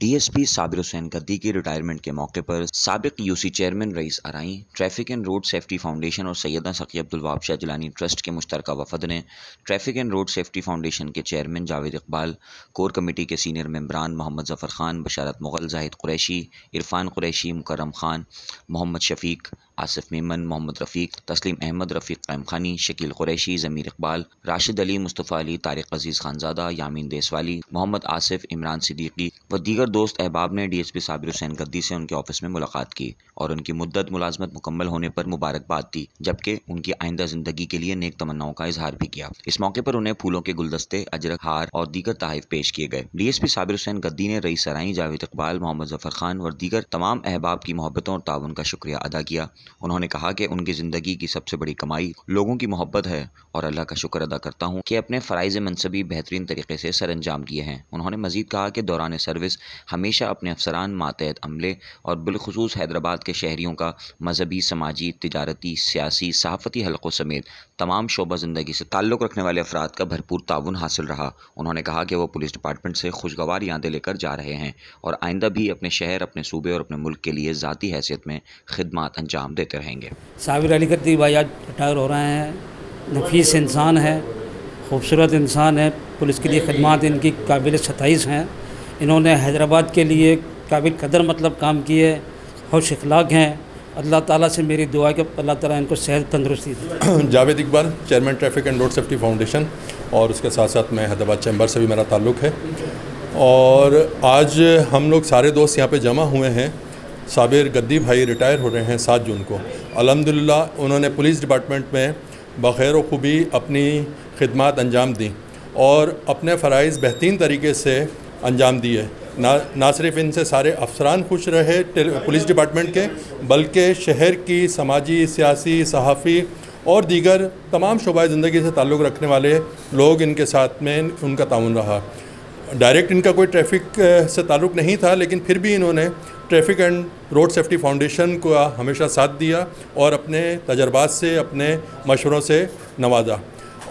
DSP Sabir Hussain गद्दी की retirement के मौके पर साबिक यूसी चेयरमैन रईस आरई, traffic and road safety foundation और सैयदना सकी अब्दुल वहाब शाह जिलानी ट्रस्ट के मुश्तरका वफद ने traffic and road safety foundation के chairman Javed Iqbal, core committee के सीनियर मेंबरान मोहम्मद जफर खान, बशारत मुगल, जाहिद कुरैशी, इरफान कुरैशी, मुकर्रम खान, मोहम्मद शफीक, आसिफ मेमन, मोहम्मद रफ़ीक, तस्लीम अहमद, रफ़ीक क़ैम खानी, शकील कुरैशी, ज़मीर इकबाल, राशिद अली, मुस्तफ़ा अली, तारिक अजीज़ खानज़ादा, यामीन देसवाली, मोहम्मद आसिफ, इमरान सिद्दीकी व दीगर दोस्त अहबाब ने डीएसपी साबिर हुसैन गद्दी से उनके ऑफिस में मुलाकात की और उनकी मुद्दत मुलाजमत मुकम्मल होने पर मुबारकबाद दी, जबकि उनकी आइंदा ज़िंदगी के लिए नेक तमन्नाओं का इजहार भी किया। इस मौके पर उन्हें फूलों के गुलदस्ते, अजरक, हार और दीगर तोहफ़े पेश किए गए। डीएसपी साबिर हुसैन गद्दी ने रईस आरई, जावेद इकबाल, मोहम्मद जफर खान और दीगर तमाम अहबाब की मोहब्बतों और ताउन का शुक्रिया अदा किया। उन्होंने कहा कि उनकी ज़िंदगी की सबसे बड़ी कमाई लोगों की मोहब्बत है और अल्लाह का शुक्र अदा करता हूँ कि अपने फ़राइज़ मनसबी बेहतरीन तरीके से सर अंजाम दिए हैं। उन्होंने मज़ीद कहा कि दौरान सर्विस हमेशा अपने अफसरान, मातहत अमले और बिलखुसूस हैदराबाद के शहरियों का मजहबी, समाजी, तिजारती, सियासी, सहाफ़ती हलकों समेत तमाम शोबा ज़िंदगी से ताल्लुक़ रखने वाले अफराद का भरपूर ताउन हासिल रहा। उन्होंने कहा कि वो पुलिस डिपार्टमेंट से खुशगवार यादें लेकर जा रहे हैं और आइंदा भी अपने शहर, अपने सूबे और अपने मुल्क के लिए ज़ाती हैसियत में खिदमत अंजाम देते रहेंगे। साबिर अली गद्दी भाई आज रिटायर हो रहे हैं। नफीस इंसान है, खूबसूरत इंसान है, पुलिस के लिए खिदमत इनकी काबिल सताइश हैं। इन्होंने हैदराबाद के लिए काबिल कदर काम किए, खुश अखलाक हैं। अल्लाह ताला से मेरी दुआ है कि अल्लाह ताला इनको सेहत तंदुरुस्ती दे। Javed Iqbal, chairman traffic and road safety foundation, और उसके साथ साथ मैं हैदराबाद चैम्बर से भी मेरा ताल्लुक़ है। और आज हम लोग सारे दोस्त यहाँ पे जमा हुए हैं। साबिर गद्दी भाई रिटायर हो रहे हैं 7 जून को। अल्हम्दुलिल्लाह उन्होंने पुलिस डिपार्टमेंट में बख़ैर खूबी अपनी खिदमत अंजाम दी और अपने फ़राइज़ बेहतरीन तरीके से अंजाम दिए। ना सिर्फ इनसे सारे अफसरान खुश रहे पुलिस डिपार्टमेंट के, बल्कि शहर की समाजी, सियासी, सहाफ़ी और दीगर तमाम शोबाए ज़िंदगी से ताल्लुक़ रखने वाले लोग इनके साथ में उनका ताउन रहा। डायरेक्ट इनका कोई ट्रैफिक से ताल्लुक़ नहीं था, लेकिन फिर भी इन्होंने traffic and road safety foundation को हमेशा साथ दिया और अपने तजर्बात से, अपने मशवरों से नवाजा।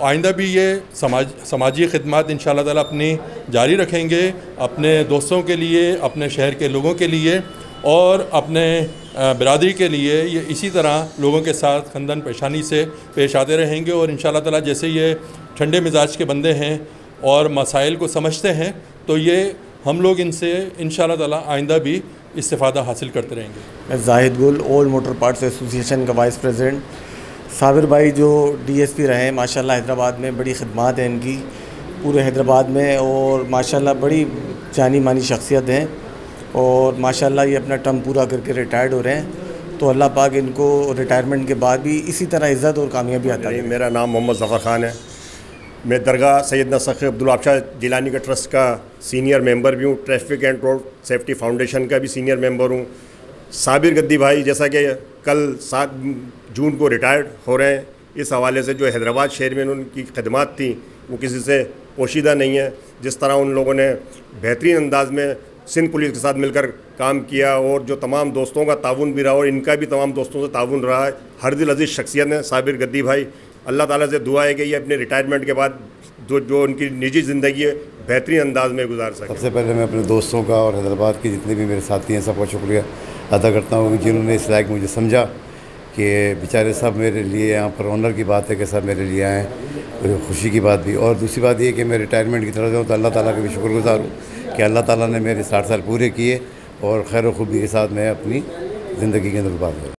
आइंदा भी ये समाजी खिदमत इंशाअल्लाह ताला अपनी जारी रखेंगे, अपने दोस्तों के लिए, अपने शहर के लोगों के लिए और अपने बिरादरी के लिए ये इसी तरह लोगों के साथ खंदन पेशानी से पेश आते रहेंगे। और इंशाअल्लाह ताला जैसे ये ठंडे मिजाज के बंदे हैं और मसाइल को समझते हैं, तो ये हम लोग इनसे इंशाअल्लाह ताला आइंदा भी इस्तिफ़ादा हासिल करते रहेंगे। मैं जाहिद गुल, ओल्ड मोटर पार्ट्स एसोसिएशन का वाइस प्रेसिडेंट। साबिर भाई जो डीएसपी रहे हैं, माशाल्लाह हैदराबाद में बड़ी खिदमत है इनकी पूरे हैदराबाद में, और माशाल्लाह बड़ी जानी मानी शख्सियत हैं और माशाल्लाह ये अपना टर्म पूरा करके रिटायर्ड हो रहे हैं। तो अल्लाह पाक इनको रिटायरमेंट के बाद भी इसी तरह इज़्ज़त और कामयाबी अता करे। मेरा नाम मोहम्मद जफर खान है। मैं दरगाह सैयदना सकी अब्दुल वहाब शाह जिलानी का ट्रस्ट का सीनियर मेंबर भी हूँ, traffic and road safety foundation का भी सीनियर मेंबर हूँ। साबिर गद्दी भाई जैसा कि कल 7 जून को रिटायर्ड हो रहे हैं, इस हवाले से जो हैदराबाद शहर में उनकी खिदमत थी वो किसी से पोशीदा नहीं है। जिस तरह उन लोगों ने बेहतरीन अंदाज में सिंध पुलिस के साथ मिलकर काम किया और जो तमाम दोस्तों का ताउन भी रहा और इनका भी तमाम दोस्तों से ताउन रहा है, हर दिल अजीज़ शख्सियत है साबिर गद्दी भाई। अल्लाह ताला से दुआ है कि ये अपने रिटायरमेंट के बाद जो उनकी निजी ज़िंदगी है बेहतरीन अंदाज में गुजार सकें। सबसे पहले मैं अपने दोस्तों का और हैदराबाद के जितने भी मेरे साथी हैं सबका शुक्रिया अदा करता हूँ, जिन्होंने इस लायक मुझे समझा कि बेचारे सब मेरे लिए यहाँ पर ऑनर की बात है कि सब मेरे लिए आएँ, तो खुशी की बात भी। और दूसरी बात ये कि मैं रिटायरमेंट की तरफ जाऊँ तो अल्लाह ताला का भी शुक्रगुज़ार हूँ कि अल्लाह ताला ने मेरे 60 साल पूरे किए और खैर खूबी के साथ मैं अपनी ज़िंदगी के अंदर गुज़ारा।